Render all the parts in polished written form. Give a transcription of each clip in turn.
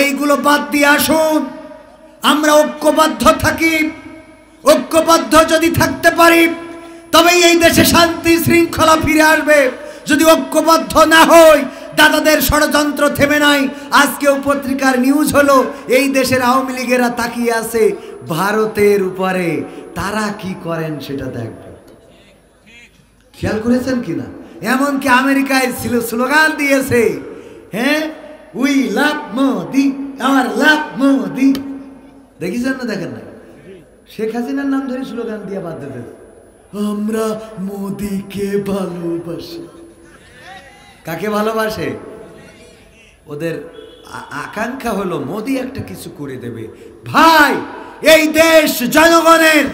এইগুলো বাদ দিয়ে আসুন আমরা ঐক্যবদ্ধ থাকি। ঐক্যবদ্ধ যদি থাকতে পারি তবেই এই দেশে শান্তি শৃঙ্খলা ফিরে আসবে। যদি ঐক্যবদ্ধ না হই, দাদাদের ষড়যন্ত্র থেমে নাই। আজকেও পত্রিকার নিউজ হলো এই দেশের আওয়ামী লীগেরা তাকিয়ে আছে ভারতের উপরে, তারা কি করেন সেটা দেখবে। খেয়াল করেছেন কিনা? এমনকি আমেরিকায় ছিল স্লোগান দিয়েছে, হ্যাঁ, উই লাভ মোদি, আমার লাভ মোদি। দেখেছেন না? দেখেন না? শেখ হাসিনার নাম ধরে স্লোগান দিয়ে বাদ দিতে, আমরা মোদিকে ভালোবাসি। কাকে ভালোবাসে? ওদের আকাঙ্ক্ষা হলো মোদি একটা কিছু করে দেবে। ভাই, এই দেশ জনগণের,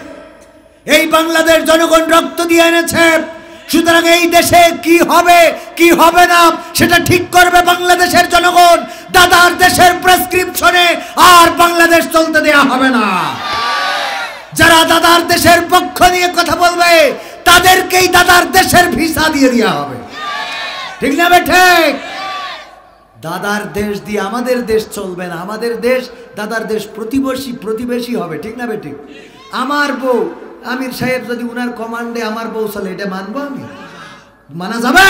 এই বাংলাদেশ জনগণ রক্ত দিয়ে এনেছে। সুতরাং এই দেশে কি হবে কি হবে না সেটা ঠিক করবে বাংলাদেশের জনগণ। দাদার দেশের প্রেসক্রিপশনে আর বাংলাদেশ চলতে দেয়া হবে না। যারা দাদার দেশের পক্ষ নিয়ে কথা বলবে তাদেরকেই দাদার দেশের ভিসা দিয়ে দেওয়া হবে। ঠিক না ঠিক? দাদার দেশ দিয়ে আমাদের দেশ চলবে না। আমাদের দেশ দাদার দেশ প্রতিবেশী হবে। ঠিক না ঠিক? আমার বউ আমির সাহেব যদি উনার কমান্ডে আমার বউ চলে, এটা মানবো আমি? মানা যাবে?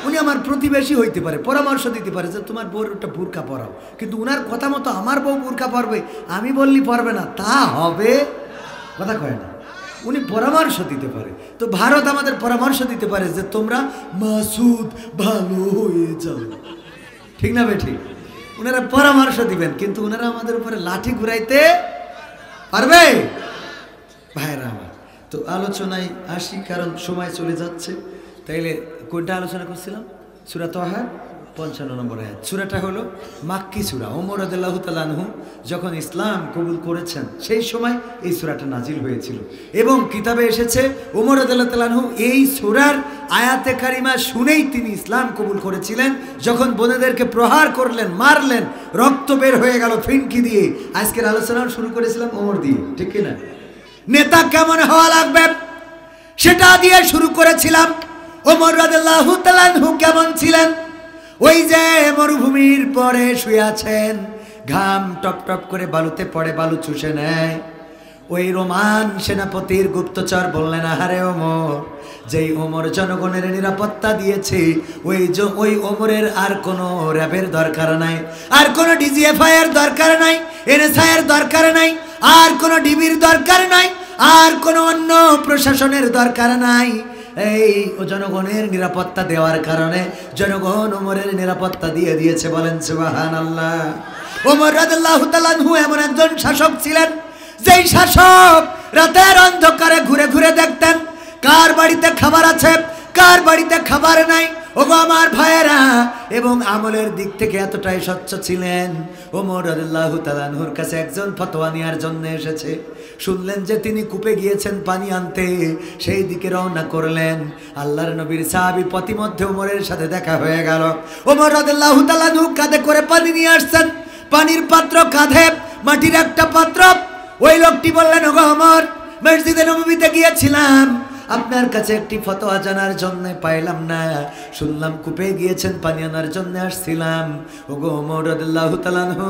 উনি আমার প্রতিবেশী হইতে পারে, পরামর্শ দিতে পারে যে তোমার বউর একটা বুরকা পরাও, কিন্তু উনার কথা মতো আমার বউ বুরকা পরবে আমি বললি পরবে না, তা হবে? কথা কয় না। উনি পরামর্শ দিতে পারে। তো ভারত আমাদের পরামর্শ দিতে পারে যে তোমরা মাসুদ ভালো হয়ে যাও। ঠিক না ঠিক? উনারা পরামর্শ দিবেন, কিন্তু উনারা আমাদের উপরে লাঠি ঘুরাইতে পারবে? ভাইরা আমার, তো আলোচনায় আসি, কারণ সময় চলে যাচ্ছে। তাইলে কোনটা আলোচনা করছিলাম? সূরা তাহা 55 নম্বর আয়াত। সূরাটা হলো মাক্কি সূরা। ওমর রাদিয়াল্লাহু তাআলা আনহু যখন ইসলাম কবুল করেছেন সেই সময় এই সূরাটা নাজিল হয়েছিল, এবং কিতাবে এসেছে ওমর রাদিয়াল্লাহু তাআলা আনহু এই সূরার আয়াতে কারিমা শুনেই তিনি ইসলাম কবুল করেছিলেন। যখন বোনেদেরকে প্রহার করলেন, মারলেন, রক্ত বের হয়ে গেল ফিনকি দিয়ে। আজকের আলোচনা শুরু করেছিলাম ওমর দিয়ে, ঠিক কিনা? নেতা কেমন হওয়া লাগবে সেটা দিয়ে শুরু করেছিলাম। ওমর রাদিয়াল্লাহু তাআলা আনহু কেমন ছিলেন? ওই যে মরুভূমির পরে শুয়ে আছেন, ঘাম টপ টপ করে বালুতে পড়ে, বালু চুষে নেয়। ওই রোমান সেনাপতির গুপ্তচর বললেন, আহারে ওমর, যেই ওমর জনগণের নিরাপত্তা দিয়েছে, ওই ওমরের আর কোনো র্যাবের দরকার নাই, আর কোনো ডিজিএফআই এর দরকার নাই, এনএসআই এর দরকার নাই, আর কোনো ডিবির দরকার নাই, আর কোনো অন্য প্রশাসনের দরকার নাই। এই জনগণের নিরাপত্তা দেওয়ার কারণে জনগণ ওমরের নিরাপত্তা দিয়ে দিয়েছে। বলেন সুবহানাল্লাহ। ওমর রাদিয়াল্লাহু তাআলা আনহু এমন একজন শাসক ছিলেন, যেই শাসক রাতের অন্ধকারে ঘুরে ঘুরে দেখতেন কার বাড়িতে খাবার আছে, কার বাড়িতে খাবার নাই। ওগো আমার ভাইয়েরা, এবং আমলের দিক থেকে এতটাই স্বচ্ছ ছিলেন। ওমর রাদিয়াল্লাহু তাআলা আনহুর কাছে একজন ফতোয়া নেওয়ার জন্য এসেছে। শুনলেন যে তিনি কূপে গিয়েছেন পানি আনতে, সেই দিকে রওনা করলেন। আল্লাহর নবীর সাহাবী পথিমধ্যে ওমরের সাথে দেখা হয়ে গেল। ওমর রাদিয়াল্লাহু তাআলা আনহু কাঁধে করে পানি নিয়ে আসছেন, পানির পাত্র কাঁধে, মাটির একটা পাত্র। ওই লোকটি বললেন, ওগো ওমর, মসজিদে নববীতে গিয়েছিলাম, আপনার কাছে একটি ফতোয়া জানার জন্য পাইলাম না, শুনলাম কূপে গিয়েছেন পানি আনার জন্য আসছিলাম। ওগো ওমর রাদিয়াল্লাহু তাআলা আনহু,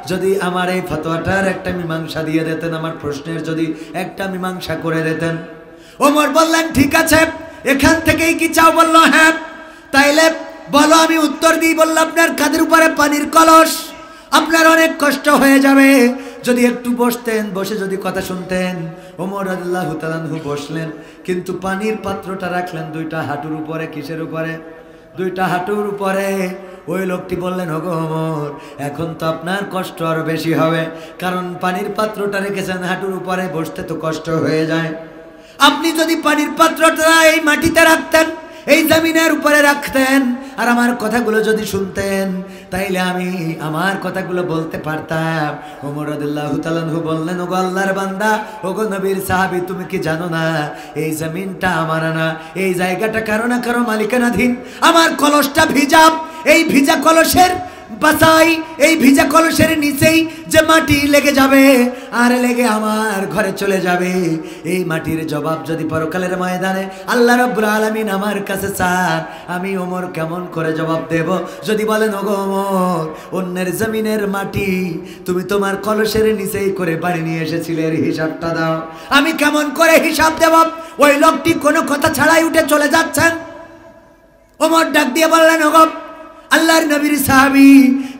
যদি আমার এই ফতোয়াটার একটা মীমাংসা দিয়ে দিতেন, আমার প্রশ্নের যদি একটা মীমাংসা করে দিতেন। ওমর বললেন, ঠিক আছে, এখান থেকেই কি চাও? বলল, হ্যাঁ। তাইলে বলো, আমি উত্তর দিই। বলল, আপনার কাঁধের উপরে পানির কলস, আপনার অনেক কষ্ট হয়ে যাবে, যদি একটু বসতেন, বসে যদি কথা শুনতেন। ওমর রাদিয়াল্লাহু তাআলা আনহু বসলেন, কিন্তু পানির পাত্রটা রাখলেন দুইটা হাঁটুর উপরে। কিসের উপরে? দুইটা হাঁটুর উপরে। ওই লোকটি বললেন, ওগো ওমর, এখন তো আপনার কষ্ট আরো বেশি হবে, কারণ পানির পাত্রটা রেখেছেন হাঁটুর উপরে, বসতে তো কষ্ট হয়ে যায়। আপনি যদি পানির পাত্রটা এই মাটিতে রাখতেন, এই জমিনের উপরে রাখতেন, আর আমার কথাগুলো যদি শুনতেন, তাইলে আমি আমার কথাগুলো বলতে পারতাম। ওমর রাদিয়াল্লাহু তাআলা আনহু বললেন, ওগো আল্লাহর বান্দা, ওগো নবীর সাহাবী, তুমি কি জানো না এই জমিনটা আমার না, এই জায়গাটা কারো না কারো মালিকানাধীন। আমার কলসটা ভিজা, এই ভিজা কলসের বাসাই এই ভিজা কলসের নিচেই যে মাটি লেগে যাবে আর লেগে আমার ঘরে চলে যাবে, এই মাটির জবাব যদি পরকালের ময়দানে আল্লাহ রাব্বুল আলামিন আমার কাছে চান, আমি ওমর কেমন করে জবাব দেব? যদি বলেন ওগো ওমর, অন্যের জমিনের মাটি তুমি তোমার কলসের নিচেই করে বাড়ি নিয়ে এসেছিলে, এর হিসাবটা দাও। আমি কেমন করে হিসাব দেব? ওই লোকটি কোনো কথা ছাড়াই উঠে চলে যাচ্ছেন। ওমর ডাক দিয়ে বললেন, ওগো আল্লাহর নবীর সাহাবী,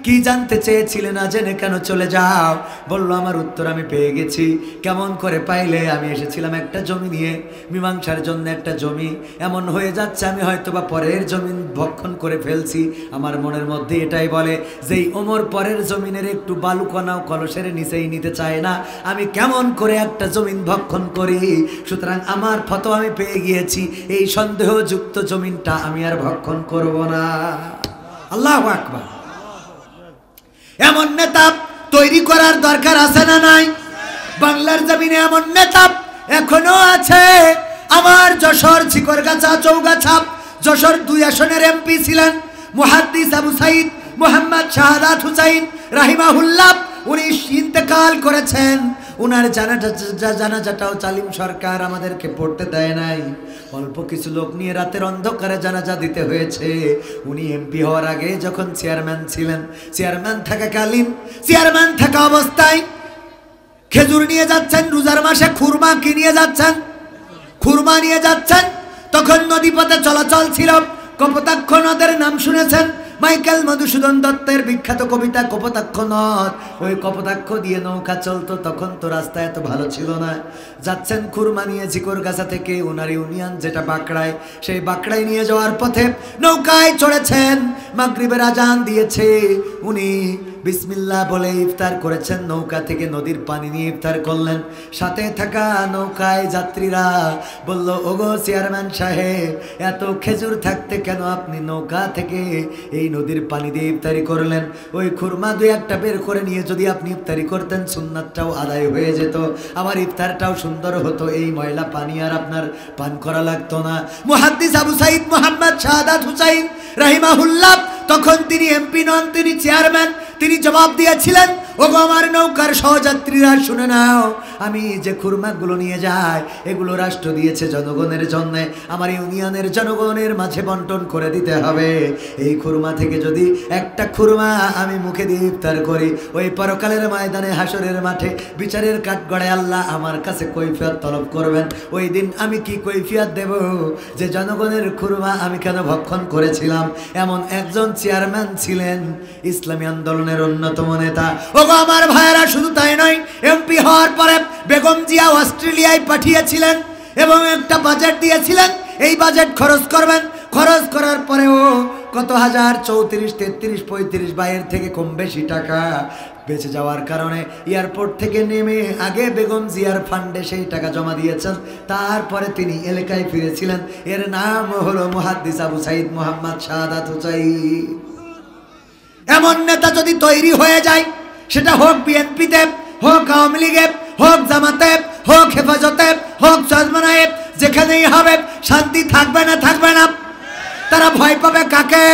কি জানতে চেয়েছিলেন? না জেনে কেন চলে যাও? বললো, আমার উত্তর আমি পেয়ে গেছি। কেমন করে পাইলে? আমি এসেছিলাম একটা জমি নিয়ে, মীমাংসার জন্য একটা জমি। এমন হয়ে যাচ্ছে আমি হয়তোবা পরের জমিন ভক্ষণ করে ফেলছি। আমার মনের মধ্যে এটাই বলে, যেই ওমর পরের জমিনের একটু বালুকণাও কলসের নিচেই নিতে চায় না, আমি কেমন করে একটা জমিন ভক্ষণ করি। সুতরাং আমার ফতোয়া আমি পেয়ে গিয়েছি, এই সন্দেহযুক্ত জমিনটা আমি আর ভক্ষণ করব না। আল্লাহু আকবার। এমন নেতা তৈরি করার দরকার আছে না নাই? বাংলার জমিনে এমন নেতা এখনো আছে। আমার যশোর ঝিকরগাছা চৌগাছা যশোর 2 আসনের এমপি ছিলেন মুহাদ্দিস আবু সাইদ মোহাম্মদ শাহাদাত হুসাইন রাহিমাহুল্লাহ। উনি ইন্তেকাল করেছেন। উনার জানাজাটাও জালিম সরকার আমাদেরকে পড়তে দেয় নাই। অল্প কিছু লোক নিয়ে রাতের অন্ধকারে জানাজা দিতে হয়েছে। উনি এমপি হওয়ার আগে যখন চেয়ারম্যান ছিলেন, চেয়ারম্যান থাকা অবস্থায় খেজুর নিয়ে যাচ্ছেন, রোজার মাসে খুরমা কি নিয়ে যাচ্ছেন? খুরমা নিয়ে যাচ্ছেন। তখন নদীপথে চলাচল ছিল। কপোতাক্ষ নদের নাম শুনেছেন? মাইকেল মধুসূদন দত্তের বিখ্যাত কবিতা কপোতাক্ষ নদ। ওই কপোতাক্ষ দিয়ে নৌকা চলতো। তখন তো রাস্তা এত ভালো ছিল না। যাচ্ছেন খুরমা নিয়ে ঝিকরগাছা থেকে ওনার ইউনিয়ন যেটা বাঁকড়ায়, সেই বাঁকড়ায় নিয়ে যাওয়ার পথে নৌকায় চড়েছেন। মাগরিবের আজান দিয়েছে, উনি বিসমিল্লাহ বলে ইফতার করেছেন। নৌকা থেকে নদীর পানি নিয়ে ইফতার করলেন। সাথে থাকা নৌকায় যাত্রীরা বলল, ওগো চেয়ারম্যান সাহেব, এত খেজুর থাকতে কেন আপনি নৌকা থেকে এই নদীর পানি দিয়ে ইফতারি করলেন? ওই খুরমা 2-1টা বের করে নিয়ে যদি আপনি ইফতারি করতেন, সুন্নাতটাও আদায় হয়ে যেত, আমার ইফতারটাও সুন্দর হতো, এই ময়লা পানি আর আপনার পান করা লাগতো না। মুহাদ্দিস আবু সাইদ মোহাম্মদ শাহাদাত হুসাইন রাহিমাহুল্লাহ, তখন তিনি এমপি নন, তিনি চেয়ারম্যান। তিনি জবাব দিয়েছিলেন, ওগো আমার নৌকার সহযাত্রীরা শুনে নাও, আমি যে খুরমাগুলো নিয়ে যাই এগুলো রাষ্ট্র দিয়েছে জনগণের জন্য, আমার ইউনিয়নের জনগণের মাঝে বন্টন করে দিতে হবে। এই খুরমা থেকে যদি একটা খুরমা আমি মুখে দিয়ে ইফতার করি, ওই পরকালের ময়দানে হাসরের মাঠে বিচারের কাঠগড়ায় আল্লাহ আমার কাছে কৈফিয়ত তলব করবেন। ওই দিন আমি কি কৈফিয়ত দেব যে জনগণের খুরমা আমি কেন ভক্ষণ করেছিলাম? এমন একজন চেয়ারম্যান ছিলেন, ইসলামী আন্দোলনের অন্যতম নেতা। ওগো আমার ভাইয়েরা, শুধু তাই নয়, এমপি হওয়ার পরে বেগম জিয়া অস্ট্রেলিয়ায় পাঠিয়েছিলেন এবং একটা বাজেট দিয়েছিলেন, এই বাজেট খরচ করবেন। খরচ করার পরেও কত হাজার, 34, 33, 35 বাইরের থেকে কম বেশি টাকা বেঁচে যাওয়ার কারণে এয়ারপোর্ট থেকে নেমে আগে বেগম জিয়ার ফান্ডে সেই টাকা জমা দিয়েছেন। তারপরে তিনি এলাকায় ফিরেছিলেন। এর নাম হলো মুহাদ্দিস আবু সাইদ মোহাম্মদ শাহাদাত হুসাইন। এমন নেতা যদি তৈরি হয়ে যায়, সেটা হোক বিএনপিতে, হোক আওয়ামী লীগে, হোক জামাতে, হোক হেফাজতে, হোক চরমনায়ে, যেখানেই হবে শান্তি থাকবে না? থাকবে না। তারা ভয় পাবে কাকে?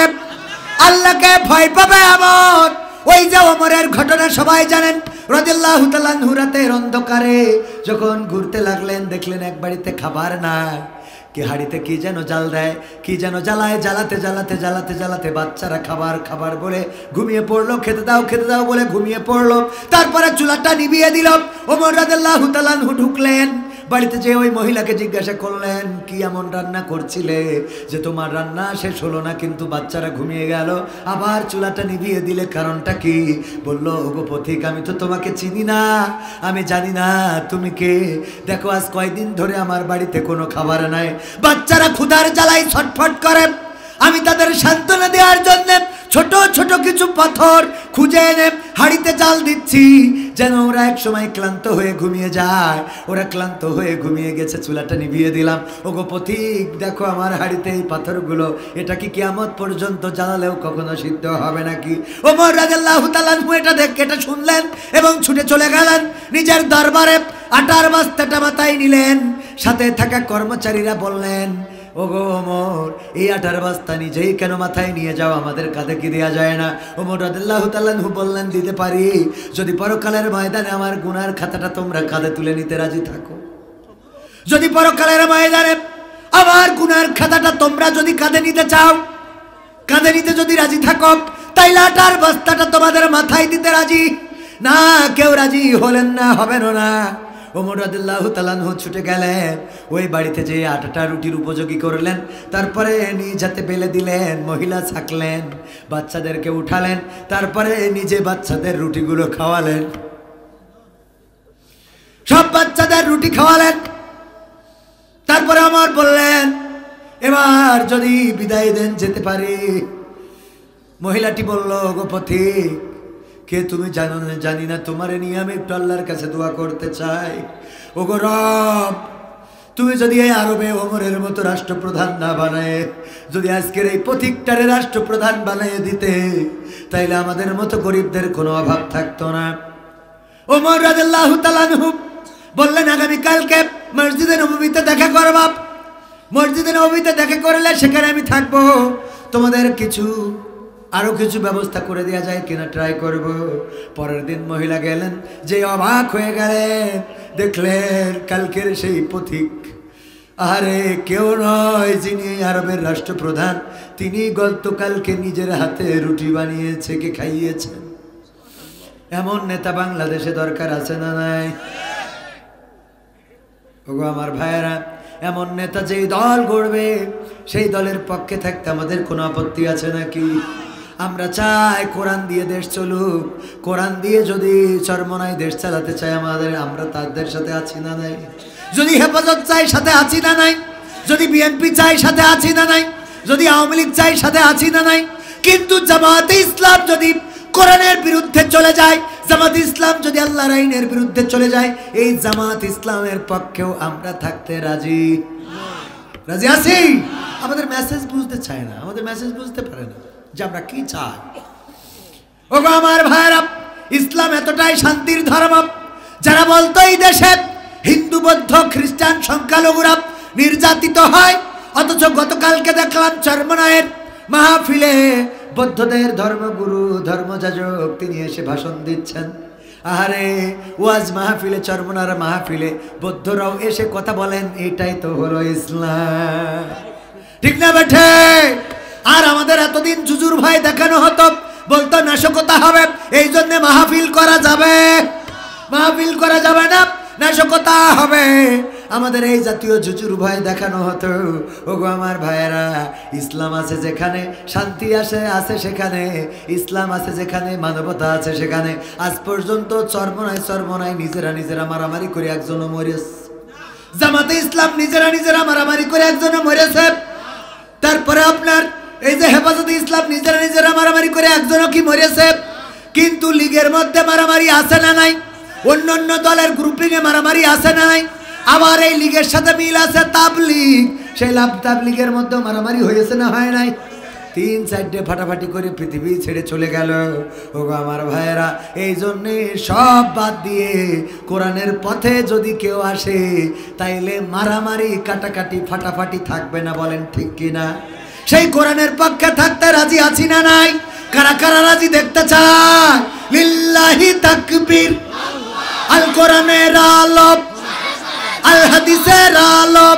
আল্লাহকে ভয় পাবে। এমন ওই যে ওমরের ঘটনা সবাই জানেন, রাদিয়াল্লাহু তাআলা আনহু রাতের অন্ধকারে যখন ঘুরতে লাগলেন, দেখলেন এক বাড়িতে খাবার নাই। কি হাড়িতে কি যেন জাল দেয়, কি যেন জ্বালায়, জ্বালাতে বাচ্চারা খাবার বলে ঘুমিয়ে পড়লো। খেতে দাও বলে ঘুমিয়ে পড়লো। তারপরে চুলাটা নিভিয়ে দিল। ওমর রাদিয়াল্লাহু তাআলা আনহু ঢুকলেন বাড়িতে, যে ওই মহিলাকে জিজ্ঞাসা করলেন, কি এমন রান্না করছিলে যে তোমার রান্না শেষ হলো না কিন্তু বাচ্চারা ঘুমিয়ে গেল, আবার চুলাটা নিভিয়ে দিলে, কারণটা কি? বললো, ওগো পথিক, আমি তো তোমাকে চিনি না, আমি জানি না তুমি কে। দেখো আজ কয়দিন ধরে আমার বাড়িতে কোনো খাবার নাই, বাচ্চারা ক্ষুধার জ্বালায় ছটফট করে। আমি তাদের সান্ত্বনা দেওয়ার জন্য ছোট ছোট কিছু পাথর খুঁজে এনে হাড়িতে জাল দিচ্ছি, যেন ওরা এক সময় ক্লান্ত হয়ে ঘুমিয়ে যায়। ওরা ক্লান্ত হয়ে ঘুমিয়ে গেছে, চুলাটা নিভিয়ে দিলাম। ওগো পথিক, দেখো আমার হাড়িতে এই পাথরগুলো, এটা কি কিয়ামত পর্যন্ত জ্বালালেও কখনো সিদ্ধ হবে নাকি? ওমর রাদিয়াল্লাহু তাআলা আনহু এটা শুনলেন এবং ছুটে চলে গেলেন নিজের দরবারে। আটার বস্তাটা মাথায় নিলেন, সাথে থাকা কর্মচারীরা বললেন, ওগো ওমর, এই আটার বস্তা নিজেই কেন মাথায় নিয়ে যাও, আমাদের কাঁধে কি দেওয়া যায় না? ওমর রাদিয়াল্লাহু তাআলা আনহু বললেন, দিতে পারি যদি পরকালের ময়দানে আমার গুনার খাতাটা তোমরা কাঁধে তুলে নিতে রাজি থাকো। যদি পরকালের ময়দানে আমার গুনার খাতাটা তোমরা যদি কাঁধে নিতে চাও, কাঁধে নিতে যদি রাজি থাকো, তাইলে আটার বস্তাটা তোমাদের মাথায় দিতে রাজি। না, কেউ রাজি হলেন না, হবেন না। ওমর রাদিয়াল্লাহু তাআলা আনহু ছুটে গেলেন, ওই বাড়িতে যে আটাটা রুটির উপযোগী করলেন, তারপরে নিজ হাতে বেলে দিলেন, মহিলা ছাকলেন, বাচ্চাদেরকে উঠালেন, তারপরে নিজে বাচ্চাদের রুটিগুলো খাওয়ালেন, সব বাচ্চাদের রুটি খাওয়ালেন। তারপরে আমার বললেন, এবার যদি বিদায় দেন যেতে পারি। মহিলাটি বলল, গো পথিক, কে তুমি জানো না? জানি না, তোমারে নিয়ে আমি একটু আল্লাহর কাছে দোয়া করতে চাই। ওগো রব, তুমি যদি এই আরবে ওমরের মতো রাষ্ট্রপ্রধান না বানায়, যদি আজকের এই পথিকটারে রাষ্ট্রপ্রধান বানিয়ে দিতে, তাইলে আমাদের মতো গরিবদের কোনো অভাব থাকতো না। ওমর রাদিয়াল্লাহু তাআলা আনহু বললেন, আগামীকালকে মসজিদে নববীতে দেখা করব। মসজিদে নববীতে দেখা করলে সেখানে আমি থাকবো, তোমাদের আরো কিছু ব্যবস্থা করে দেওয়া যায় কিনা ট্রাই করব। পরের দিন মহিলা গেলেন, যে অবাক হয়ে গেলেন, দেখলেন কালকের সেই পথিক, আরে কেউ নয়, যিনি আরবের রাষ্ট্রপ্রধান, তিনি গতকালকে নিজের হাতে রুটি বানিয়েছে, কে খাইয়েছেন। এমন নেতা বাংলাদেশে দরকার আছে না নাই? ওগো আমার ভাইয়েরা, এমন নেতা যেই দল গড়বে, সেই দলের পক্ষে থাকতে আমাদের কোনো আপত্তি আছে নাকি? আমরা চাই কোরআন দিয়ে দেশ চলুক। কোরআন দিয়ে যদি চরমনায় দেশ চালাতে চাই আমরা তাদের সাথে আছি না নাই? যদি হেফাজত চাই সাথে আছি না নাই? যদি বিএনপি চাই সাথে আছি না নাই? যদি আওয়ামী লীগ চাই সাথে আছি না নাই? কিন্তু জামাতে ইসলাম যদি কোরআনের বিরুদ্ধে চলে যায়, জামাত ইসলাম যদি আল্লাহর আইনের বিরুদ্ধে চলে যায়, এই জামাত ইসলামের পক্ষেও আমরা থাকতে রাজি আছি। আমাদের মেসেজ বুঝতে চায় না, আমাদের মেসেজ বুঝতে পারে না যে আমরা কি চাই। ওগো আমার ভাইরা, ইসলাম এতটাই শান্তির ধর্ম, যারা বলতো এই দেশে হিন্দু বৌদ্ধ খ্রিস্টান সংখ্যালঘুরা নির্যাতিত হয়, অথচ গতকালকে দেখলাম চরমনায়ের মাহফিলে বৌদ্ধদের ধর্মগুরু ধর্মযাজক তিনি এসে ভাষণ দিচ্ছেন। আরে ওয়াজ মাহফিলে, চরমনার মাহফিলে বৌদ্ধরাও এসে কথা বলেন, এটাই তো হলো ইসলাম। ঠিক না বেঠে? আর আমাদের এতদিন জুজুর ভাই দেখানো হতো, বলতো নাশকতা হবে, এই জন্য মাহফিল করা যাবে, মাহফিল করা যাবে না, নাশকতা হবে। আমাদের এই জাতীয় জুজুর ভয় দেখানো হতো। ওগো আমার ভাইয়েরা, ইসলাম আছে যেখানে, শান্তি আছে সেখানে, ইসলাম আছে যেখানে, মানবতা আছে সেখানে। আজ পর্যন্ত চরমনায় নিজেরা মারামারি করে একজনও মরেছে। জামাতে ইসলাম নিজেরা মারামারি করে একজনও মরেছে। তারপরে আপনার এই যে হেফাজতে ইসলাম নিজেরা মারামারি করে একজনও কি মরেছে? কিন্তু লীগের মধ্যে মারামারি আছে না নাই? অন্য দলের গ্রুপিং এ মারামারি আছে না নাই? আবার এই লীগের সাথে মিল আছে তাবলীগ, সেই তাবলীগের মধ্যে মারামারি হয়েছে না হয় নাই? 3-4 ফাটাফাটি করে পৃথিবী ছেড়ে চলে গেল। ওগো আমার ভাইয়েরা, এই জন্যে সব বাদ দিয়ে কোরআনের পথে যদি কেউ আসে, তাইলে মারামারি কাটাকাটি ফাটাফাটি থাকবে না, বলেন ঠিক কিনা? সেই কোরআনের পক্ষে থাকতে রাজি আছি না নাই? কারা কারা রাজি দেখতে চায়? লিল্লাহি তাকবীর। আল কোরআনের আলো, আল হাদিসের আলো,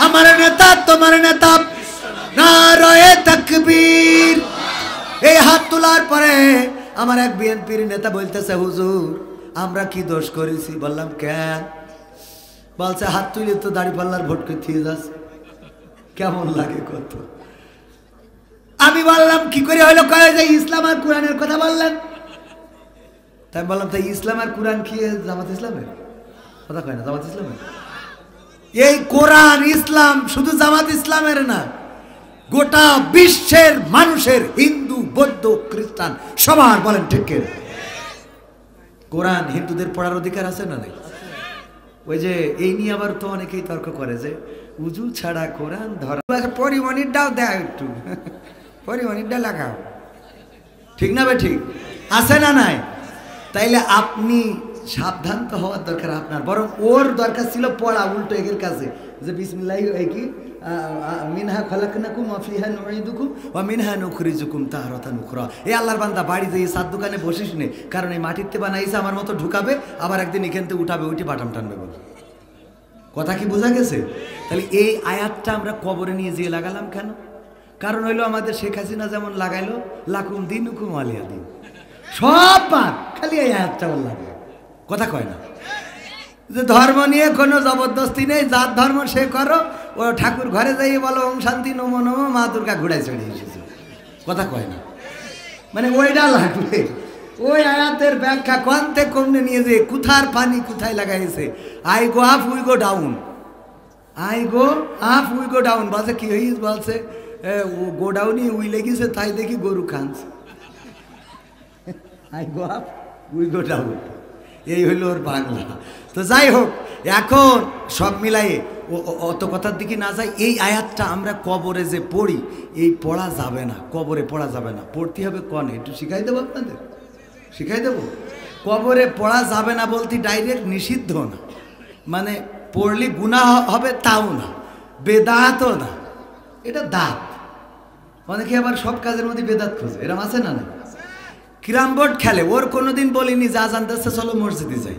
আমার নেতা তোমার নেতা, নারায়ে তাকবীর। এই হাত তোলার পরে আমার এক বিএনপির নেতা বলতেছে, হুজুর আমরা কি দোষ করেছি? বললাম কেন? বলছে হাত তুলে তো দাড়িপাল্লার ভোট করতে যাচ্ছে। কেমন লাগে কত? আমি বললাম কি করে হলো? কয়ে যে ইসলাম আর কোরআনের কথা বললেন। তাই বললাম, তাই ইসলাম আর কোরআন কি জামাত ইসলামের কথা কয় না? জামাত ইসলামের এই কোরআন ইসলাম শুধু জামাত ইসলামের না, গোটা বিশ্বের মানুষের, হিন্দু বৌদ্ধ খ্রিস্টান সবার, বলেন ঠিক কিনা? কোরআন হিন্দুদের পড়ার অধিকার আছে না নাই? ওই যে এই নিয়ে আবার তো অনেকেই তর্ক করে যে উজু ছাড়া কোরআন ধরা, পরিমণিরটাও দেয়, একটু পরিমণিরটা লাগাও, ঠিক না? ঠিক আছে না নাই? তাইলে আপনি সাবধান তো হওয়ার দরকার আপনার, বরং ওর দরকার ছিল পড়া উল্টো এর কাছে, যে বিসমিল্লাহ এই কি মিনহা খালাকনাকুম ওয়া ফিহা নুঈদুকুম ওয়া মিনহা নুখরিজুকুম তারাতান উখরা। এই আল্লাহর বান্দা বাড়ি যেয়ে সাত দোকানে বসিস নে, কারণ এই মাটিতে বানাইছে আমার মতো ঢুকাবে, আবার একদিন এখানতে উঠাবে, উঠে বাটাম টানবে বলে। কথা কি বোঝা গেছে? তাহলে এই আয়াতটা আমরা কবরে নিয়ে যেয়ে লাগালাম কেন? কারণ হইলো আমাদের শেখ হাসিনা যেমন লাগাইলো লাকুম দিনুকুম ওয়ালিয়া দিন, সব পাক, খালি এই আয়াতটা লাগে। কথা কয় না যে ধর্ম নিয়ে কোনো জবরদস্তি নেই, যার ধর্ম সে করো। ও ঠাকুর ঘরে যাই বলো ওম শান্তি নমো নমো, মা দুর্গা ঘুরাই চড়ে এসেছে। কথা কয় না, মানে ওইটা লাগবে। ওই আয়াতের ব্যাখ্যা কোনতে কমনে নিয়ে যে কোথার পানি কোথায় লাগাইছে। I go up we go down, I go up we go down. বলছে কি হইস? বলছে গো ডাউনই উই লেগেছে, তাই দেখি গরু খানছে। I go up we go down, এই হইল ওর বাংলা। তো যাই হোক, এখন সব মিলাই অত কথার দিকে না যাই, এই আয়াতটা আমরা কবরে যে পড়ি, এই পড়া যাবে না, কবরে পড়া যাবে না। পড়তে হবে কনে, একটু শিখাই দেবো আপনাদের, শিখাই দেবো। কবরে পড়া যাবে না বলতে ডাইরেক্ট নিষিদ্ধ না, মানে পড়লে গুনাহ হবে তাও না, বেদাতও না, এটা দাঁত। অনেকে আবার সব কাজের মধ্যে বেদাত খোঁজে, এরম আছে না? না, ক্যারাম বোর্ড খেলে, ওর কোনোদিন বলিনি যা জানতেছে চলো মসজিদে যাই।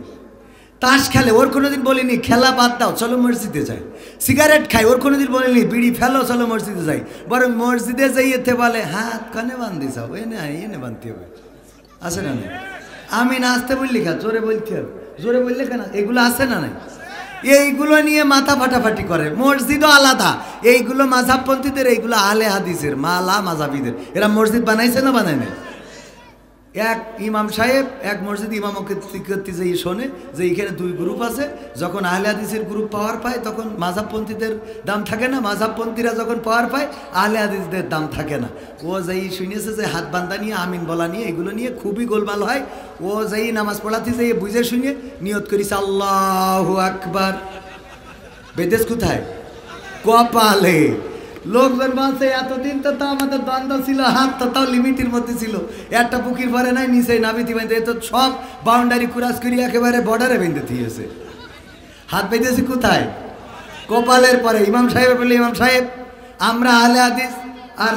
তাস খেলে, ওর কোনোদিন বলিনি খেলা বাদ দাও চলো মসজিদে যাই। সিগারেট খাই, ওর কোনোদিন বলিনি বিড়ি ফেলো চলো মসজিদে যাই। বরং মসজিদে যাইতে বলে হাত কানে বান্ধি যাও, এনে বাঁধতে হবে, আছে না? নাই আমি নাচতে বললি খা, জোরে বলতে হবে, জোরে বললে কেন? এগুলো আছে না? নাই এইগুলো নিয়ে মাথা ফাটাফাটি করে। মসজিদও আলাদা, এইগুলো মাযহাবপন্থীদের, এইগুলো আহলে হাদিসের, মালা মাযহাবীদের। এরা মসজিদ বানাইছে না বানায় নাই? এক ইমাম সাহেব এক মসজিদ ইমামকে করতে যেয়ে শোনে যে এইখানে দুই গ্রুপ আছে, যখন আহলে হাদিসের গ্রুপ পাওয়ার পায় তখন মাযহাবপন্থীদের দাম থাকে না, মাযহাবপন্থীরা যখন পাওয়ার পায় আহলে হাদিসদের দাম থাকে না। ও যেই শুনেছে যে হাত বান্ধা নিয়ে আমিন বলা নিয়ে এগুলো নিয়ে খুবই গোলমাল হয়, ও যেই নামাজ পড়াতে যেয়ে বুঝে শুনে নিয়ত করিস আল্লাহু আকবার। বেদেশ কোথায়? কপালে। লোকজন বলছে এতদিন তো আমাদের দ্বন্দ্ব ছিল, হাত তো তাও লিমিটের মধ্যে ছিল, একটা পুকুর ভরে নাই, নিচে নাবিতি বেঁধে, তো সব বাউন্ডারি ক্রস করি একেবারে বর্ডারে বেঁধে দিয়েছে। হাত বেঁধেছে কোথায়? কপালের পরে। ইমাম সাহেব বললে ইমাম সাহেব আমরা আহলে হাদিস আর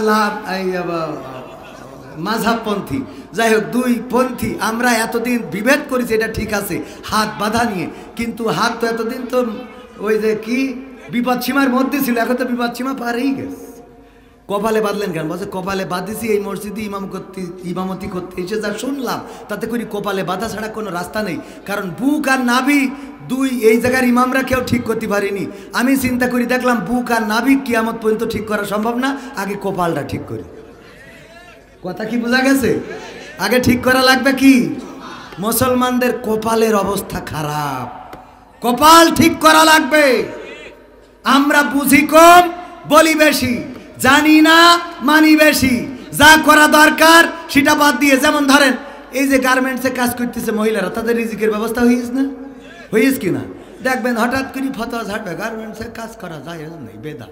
মাযহাবপন্থী, যাই হোক দুই পন্থী, আমরা এতদিন বিভেদ করেছি, এটা ঠিক আছে হাত বাঁধা নিয়ে, কিন্তু হাত তো এতদিন তো ওই যে কি বিপদ সীমার মধ্যে ছিল, এখন তো বিপদ সীমা পারেই গেছে। কপালে বাঁধলেন কেন? বলছে কপালে বাঁধেছি এই মসজিদে ইমামতি করতে এসে যা শুনলাম তাতে করি কপালে বাঁধা ছাড়া কোনো রাস্তা নেই, কারণ বুক আর নাভি দুই এই জায়গার ইমামরা কেউ ঠিক করতে পারেনি। আমি চিন্তা করি দেখলাম বুক আর নাভি কিয়ামত পর্যন্ত ঠিক করা সম্ভব না, আগে কপালটা ঠিক করি। কথা কি বোঝা গেছে? আগে ঠিক করা লাগবে কি? মুসলমানদের কপালের অবস্থা খারাপ, কপাল ঠিক করা লাগবে। আমরা বুঝি কম, বলি বেশি, জানি না মানি বেশি, যা করা দরকার সেটা বাদ দিয়ে। যেমন ধরেন এই যে গার্মেন্টসে কাজ করতেছে মহিলারা, তাদের রিজিকের ব্যবস্থা হইস না? হইস কি না? দেখবেন হঠাৎ করে ফতোয়া ঝাড়বে গার্মেন্টসে কাজ করা যায় নেই, বেদা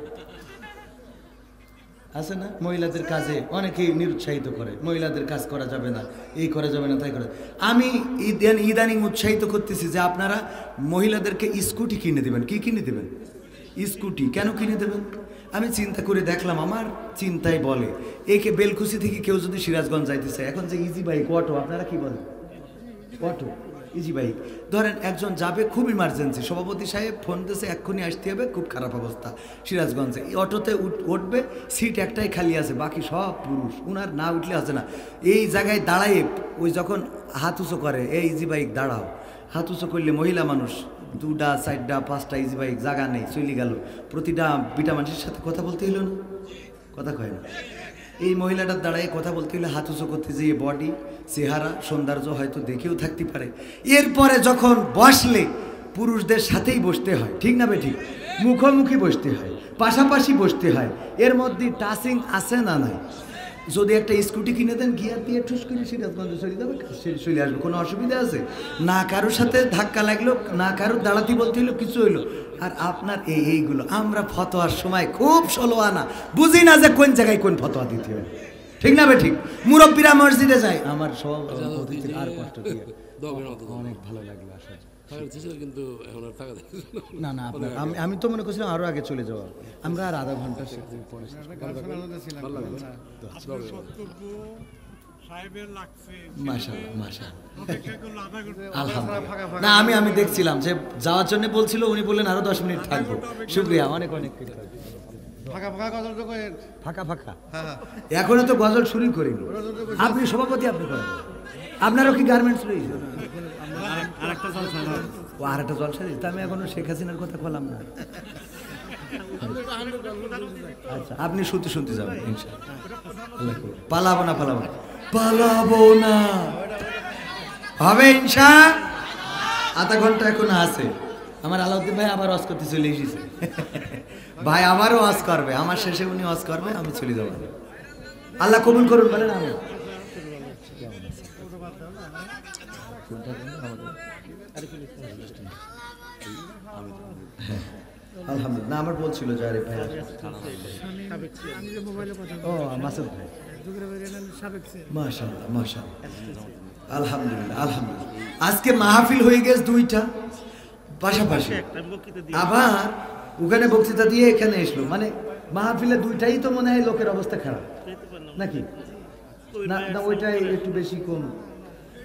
আছে না? মহিলাদের কাজে অনেকেই নিরুৎসাহিত করে, মহিলাদের কাজ করা যাবে না, এই করা যাবে না, তাই করে। আমি ইদানিং উৎসাহিত করতেছি যে আপনারা মহিলাদেরকে স্কুটি কিনে দেবেন। কি কিনে দেবেন? স্কুটি। কেন কিনে দেবেন? আমি চিন্তা করে দেখলাম, আমার চিন্তায় বলে একে বেলকুচি থেকে কেউ যদি সিরাজগঞ্জ যাইতে চায়, এখন যে ইজি বাইক অটো, আপনারা কি বলেন? অটো ইজি বাইক ধরেন, একজন যাবে খুব ইমার্জেন্সি, সভাপতি সাহেব ফোন দিয়েছে এক্ষুনি আসতে হবে, খুব খারাপ অবস্থা সিরাজগঞ্জে, এই অটোতে উঠবে, সিট একটাই খালি আছে, বাকি সব পুরুষ, উনার না উঠলে আছে না। এই জায়গায় দাঁড়ায় ওই যখন হাত উঁচু করে, এই ইজি বাইক দাঁড়াও, হাত উঁচু করলে মহিলা মানুষ দুটা চারটা পাঁচটা ইজি বাইক জায়গা নেই, চলে গেল, প্রতিটা বিটা মানুষের সাথে কথা বলতে হইল না? কথা কয় না? এই মহিলাটার দ্বারাই কথা বলতে হলে হাত উঁচু করতে যেয়ে বডি চেহারা সৌন্দর্য হয়তো দেখেও থাকতে পারে। এরপরে যখন বসলে পুরুষদের সাথেই বসতে হয়, ঠিক না বেঠিক? মুখোমুখি বসতে হয়, পাশাপাশি বসতে হয়, এর মধ্যে টাচিং আছে না নাই? যদি একটা স্কুটি কিনে দেন, গিয়ার দিয়ে ঠুস করে সিরাজগঞ্জে চলে যাবে, চলে আসবে, কোনো অসুবিধা আছে? না কারোর সাথে ধাক্কা লাগলো, না কারোর দাঁড়াতে বলতে হইলো, কিছু হইলো। আর আপনার এইগুলো আমরা ফতোয়ার সময় খুব ষোলো আনা বুঝি না যে কোন জায়গায় কোন ফতোয়া দিতে হবে, ঠিক না বেঠিক? মুরব্বীরা মসজিদে যায়, আমার সব আর কষ্ট দিয়ে অনেক ভালো লাগলো আসলে, কিন্তু না না আপনার আমি তো মনে করছিলাম আরো আগে চলে যাওয়া, আমরা আর আধা ঘন্টা পরে না আমি দেখছিলাম যে যাওয়ার জন্য বলছিল, উনি বললেন আরো 10 মিনিট থাকবো। শুক্রিয়া, অনেক অনেক ফাঁকা ফাঁকা। এখনো তো গজল শুরু করিনি। আপনি সভাপতি, আপনি করেন। আপনারও কি গার্মেন্টস রয়েছে? ও আর একটা জলসা দিই। আমি এখনো শেখ হাসিনার কথা বললাম না। আচ্ছা, আপনি শুনতে যাবেন ইনশাআল্লাহ। পালাবো না হবে ইনশা। আধা ঘন্টা এখন আছে। আমার আলাউদ্দিন ভাই আবার ওয়াজ করতে চলে এসেছে। ভাই আমারও ওয়াজ করবে, আমার শেষে উনি ওয়াজ করবে, আমি চলে যাবো। আল্লাহ কবুল করুন, বলেন আমি। আলহামদুলিল্লাহ, আমার বলছিল যে আরে ভাই ও মাসুদ ভাই, মাশাআল্লাহ মাশাআল্লাহ, আলহামদুলিল্লাহ আলহামদুলিল্লাহ। আজকে মাহফিল হয়ে গেছে দুইটা পাশাপাশি, আবার ওখানে বক্তৃতা দিয়ে এখানে এসলো, মানে মাহফিলে দুইটাই তো মনে হয় লোকের অবস্থা খারাপ নাকি? না না, ওইটাই একটু বেশি কম,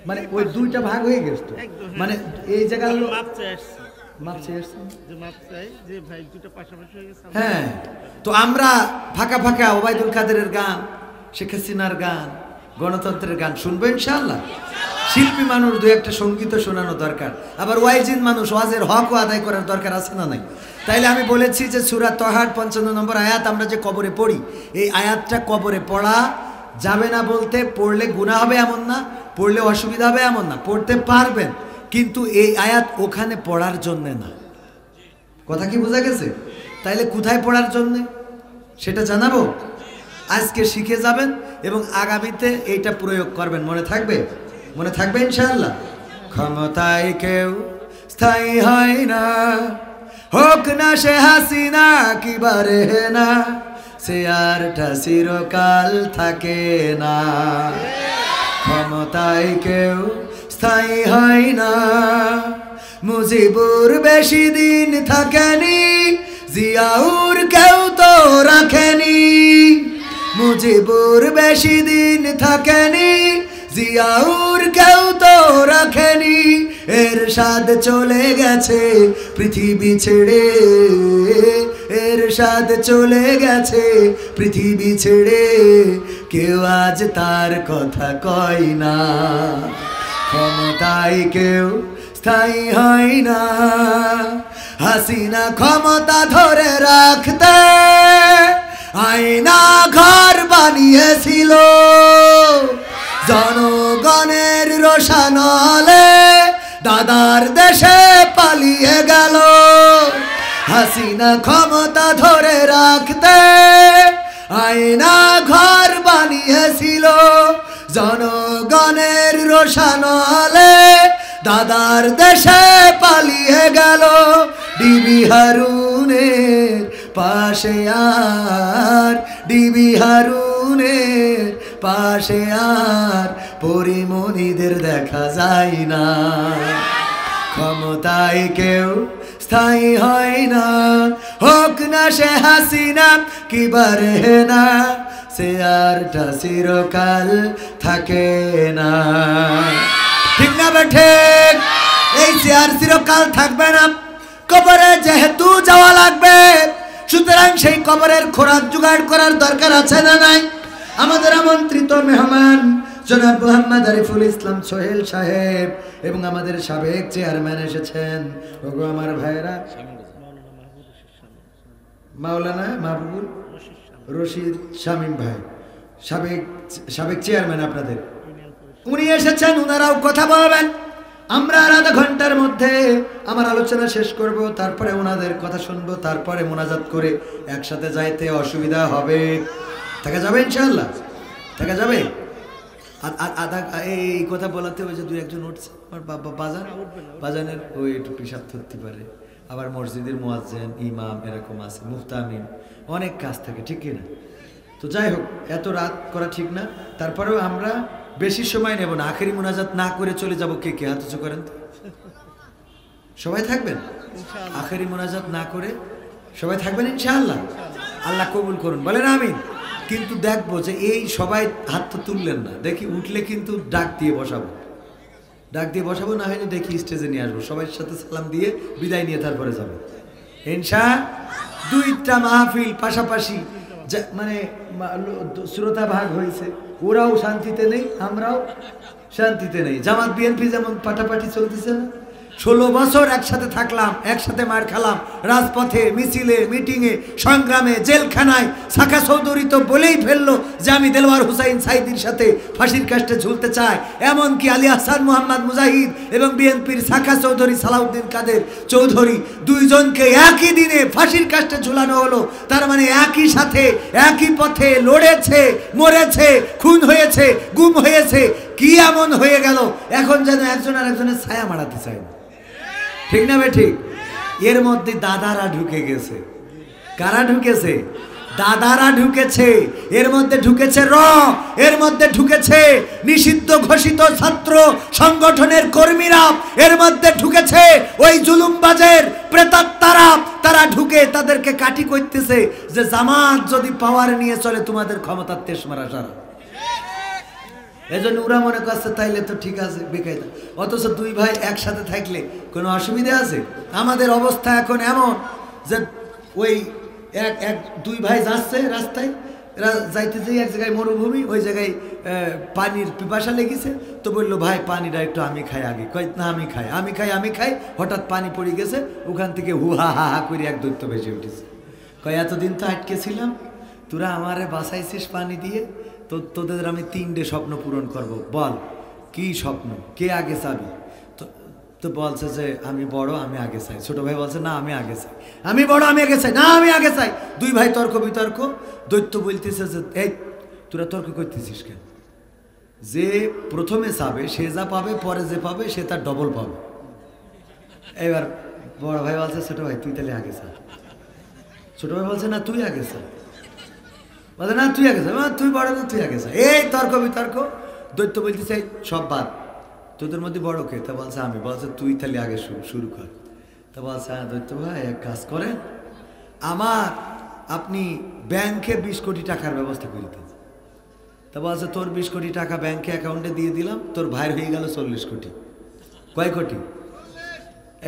মানে ওই দুইটা ভাগ হয়ে গেছে তো, মানে এই জায়গায় হ্যাঁ। তো আমরা ফাঁকা ফাঁকা ওবায়দুল কাদেরের গান, শেখ হাসিনার গান, গণতন্ত্রের গান শুনবো ইনশাআল্লাহ। শিল্পী মানুষ দু একটা সঙ্গীত শোনানো দরকার, আবার ওয়াইজিন মানুষ ওয়াজের হকও আদায় করার দরকার আছে না নাই? তাইলে আমি বলেছি যে সূরা তহার 55 নম্বর আয়াত আমরা যে কবরে পড়ি, এই আয়াতটা কবরে পড়া যাবে না বলতে, পড়লে গুনাহ হবে এমন না, পড়লে অসুবিধা হবে এমন না, পড়তে পারবেন, কিন্তু এই আয়াত ওখানে পড়ার জন্যে না। কথা কি বোঝা গেছে? তাইলে কোথায় পড়ার জন্যে সেটা জানাবো, আজকে শিখে যাবেন এবং আগামীতে এইটা প্রয়োগ করবেন। মনে থাকবে ইনশাআল্লাহ। ক্ষমতায় কেউ স্থায়ী হয় না, হোক না সে হাসিনা কি বারে না, সে আরটা চিরকাল থাকে না। ক্ষমতায় কেউ স্থায়ী হয় না, মুজিবুর বেশি দিন থাকেনি, জিয়াউর কেউ তো রাখেনি। মুজিবুর বেশি দিন থাকেনি, জিয়াউর কেউ তো রাখেনি। এরশাদ চলে গেছে পৃথিবী ছেড়ে, এরশাদ চলে গেছে পৃথিবী ছেড়ে, কেউ আজ তার কথা কয় না। ক্ষমতায় কেউ স্থায়ী হয় না, হাসিনা ক্ষমতা ধরে রাখতে আয়না ঘর বানিয়েছিল, জনগণের রোশানলে দাদার দেশে পালিয়ে গেল। হাসিনা ক্ষমতা ধরে রাখতে আয়না ঘর বানিয়েছিল, জনগণের রোশানলে দাদার দেশে পালিয়ে গেল। ডিবি হারুনের পাশে আর, ডিবি হারুনের পাশে আর পরিমণিদের দেখা যায় না। ক্ষমতায় কেউ স্থায়ী হয় না, হোক না সে হাসিনা কি বারে না, সে আরটা চিরকাল থাকে না। ঠিক না বেঠে? এই চেয়ার চিরকাল থাকবে না, কবরে যেহেতু যাওয়া লাগবে, সুতরাং সেই কবরের খোরাক জোগাড় করার দরকার আছে না নাই? আমাদের আমন্ত্রিত মেহমান জনাব মোহাম্মদ আরিফুল ইসলাম সোহেল সাহেব এবং আমাদের সাবেক চেয়ারম্যান এসেছেন। ওগো আমার ভাইরা, মাওলানা মাহবুবুল রশিদ শামীম ভাই, সাবেক চেয়ারম্যান আপনাদের, উনি এসেছেন, উনারাও কথা বলবেন। আমরা আর আধা ঘন্টার মধ্যে আমার আলোচনা শেষ করব, তারপরে ওনাদের কথা শুনবো, তারপরে মোনাজাত করে একসাথে যাইতে অসুবিধা হবে? থাকা যাবে ইনশাআল্লাহ? থাকা যাবে? আধা এই কথা বলাতে হবে যে দুই একজন উঠছে, আমার বাবা বাজানের ওই একটু পেশাব ধরতে পারে, আবার মসজিদের মুয়াজ্জিন ইমাম এরকম আছে, মুফতামিম, অনেক কাজ থাকে, ঠিক কিনা? তো যাই হোক, এত রাত করা ঠিক না, তারপরেও আমরা বেশি সময় নেব না, আখেরি মোনাজাত না করে চলে যাব। কে কে হাত উঁচু করেন তো? সবাই থাকবেন? আখেরি মোনাজাত না করে সবাই থাকবেন ইনশাআল্লাহ? আল্লাহ কবুল করুন, বলেন আমিন। কিন্তু দেখবো যে এই সবাই হাত তো তুললেন না, দেখি উঠলে কিন্তু ডাক দিয়ে বসাবো, না হলে দেখি স্টেজে নিয়ে আসবো, সবার সাথে সালাম দিয়ে বিদায় নিয়ে তারপরে যাবো ইনশাআল্লাহ। দুইটা মাহফিল পাশাপাশি, মানে শ্রোতা ভাগ হয়েছে, ওরাও শান্তিতে নেই, আমরাও শান্তিতে নেই। জামাত বিএনপি যেমন পাটাপাটি চলতেছে না, 16 বছর একসাথে থাকলাম, একসাথে মার খেলাম, রাজপথে, মিছিলে, মিটিংয়ে, সংগ্রামে, জেলখানায়। সাকা চৌধুরী তো বলেই ফেললো যে আমি দেলোয়ার হুসাইন সাইদির সাথে ফাঁসির কাস্টে ঝুলতে চাই। এমনকি আলী আহসান মোহাম্মদ মুজাহিদ এবং বিএনপির সাকা চৌধুরী সালাউদ্দিন কাদের চৌধুরী দুইজনকে একই দিনে ফাঁসির কাস্টে ঝুলানো হলো। তার মানে একই সাথে একই পথে লড়েছে, মরেছে, খুন হয়েছে, গুম হয়েছে। কি এমন হয়ে গেল এখন যেন একজন আর একজনের ছায়া মারাতে চায় না, ঠিক না বে ঠিক? এর মধ্যে দাদারা ঢুকে গেছে। কারা ঢুকেছে? দাদারা ঢুকেছে। এর মধ্যে ঢুকেছে এর মধ্যে ঢুকেছে নিষিদ্ধ ঘোষিত ছাত্র সংগঠনের কর্মীরা, এর মধ্যে ঢুকেছে ওই জুলুমবাজের প্রেতাত্মারা। তারা ঢুকে তাদেরকে কাটি করতেছে যে জামাত যদি পাওয়ার নিয়ে চলে তোমাদের ক্ষমতার তেজ মারা সারা। এজন্য ওরা মনে করছে তাইলে তো ঠিক আছে বেকায়দা। অথচ দুই ভাই একসাথে থাকলে কোনো অসুবিধা আছে? আমাদের অবস্থা এখন এমন যে ওই দুই ভাই যাচ্ছে রাস্তায়, যাইতে যেয়ে এক জায়গায় মরুভূমি, ওই জায়গায় পানির পিপাসা লেগেছে, তো বললো ভাই পানিটা একটু আমি খাই আগে। কয় না আমি খাই। হঠাৎ পানি পড়ে গেছে, ওখান থেকে হা হা করে এক দৈত্য ভেসে উঠেছে। কয় এতদিন তো আটকে ছিলাম, তোরা আমারে বাঁচাইছিস পানি দিয়ে, তো তোদের আমি 3টে স্বপ্ন পূরণ করব। বল কি স্বপ্ন, কে আগে চাবি? তো বলছে যে আমি বড়, আমি আগে চাই। ছোট ভাই বলছে না আমি আগে চাই। আমি বড়, আমি আগে চাই। না আমি আগে চাই। দুই ভাই তর্ক বিতর্ক। দৈত্য বলতেছে যে এই তোরা তর্ক করতেছিস কেন? যে প্রথমে চাবে সে যা পাবে, পরে যে পাবে সে তার ডবল পাবে। এবার বড় ভাই বলছে ছোট ভাই তুই তাহলে আগে চা। ছোট ভাই বলছে না তুই আগে চা। বলে না তুই আগে চা। তুই বড় না, তুই আগে চা। এই তর্ক বিতর্ক। দৈত্য বলতেছে সব বাদ, তোদের মধ্যে বড় কে? তা বলছে আমি। বলছে তুই তাহলে আগে শুরু কর। তা বলছে হ্যাঁ দৈত্য ভাই এক কাজ করেন, আপনি ব্যাংকে 20 কোটি টাকার ব্যবস্থা করে দেন। তা বলছে তোর 20 কোটি টাকা ব্যাংকে অ্যাকাউন্টে দিয়ে দিলাম, তোর ভাইয়ের হয়ে গেল 40 কোটি। কয় কোটি?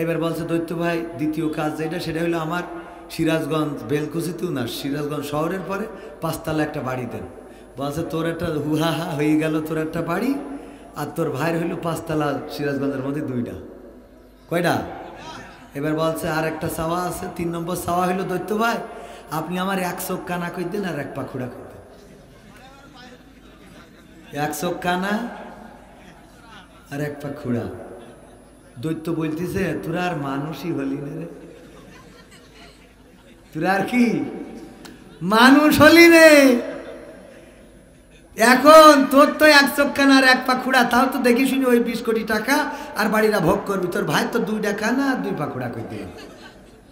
এবার বলছে দৈত্য ভাই দ্বিতীয় কাজ যেটা, সেটা হলো আমার সিরাজগঞ্জ বেলকুচিতেও না, সিরাজগঞ্জ শহরের পরে 5 তলা একটা বাড়ি দেন। বলছে তোর একটা হুহা হা হয়ে গেল, তোর একটা বাড়ি, আর তোর ভাইয়ের হইল 5 তলা সিরাজগঞ্জের মধ্যে 2টা। কয়টা? এবার বলছে আর একটা চাওয়া আছে, 3 নম্বর চাওয়া হইল দৈত্য ভাই আপনি আমার 1 চোখ কানা কই দেন আর 1 পাখুড়া কই দেন। 1 চোখ কানা আর 1 পাখুড়া। দৈত্য বলতেছে তোরা আর মানুষই হলি না রে, তোরা আর কি মানুষ হলি রে। এখন তোর তো 1 চোখ কানা আর 1 পাখুড়া, তাও তো দেখি শুনি ওই 20 কোটি টাকা আর বাড়িরা ভোগ করবি। তোর ভাই তো 2টা কানা আর 2 পাখুড়া কই দিয়ে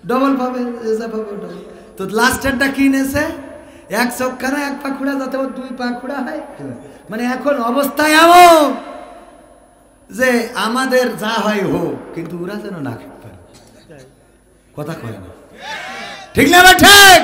ডবল পাবে, ডবল। তো লাস্টারটা কি নেছে? 1 চোখ কানা 1 পাখুড়া, যাতে ওর 2 পাখুড়া হয়। মানে এখন অবস্থায় এমন যে আমাদের যা হয় হোক, কিন্তু ওরা যেন না খেতে পারে। কথা কয় না, ঠিক না? ঠিক।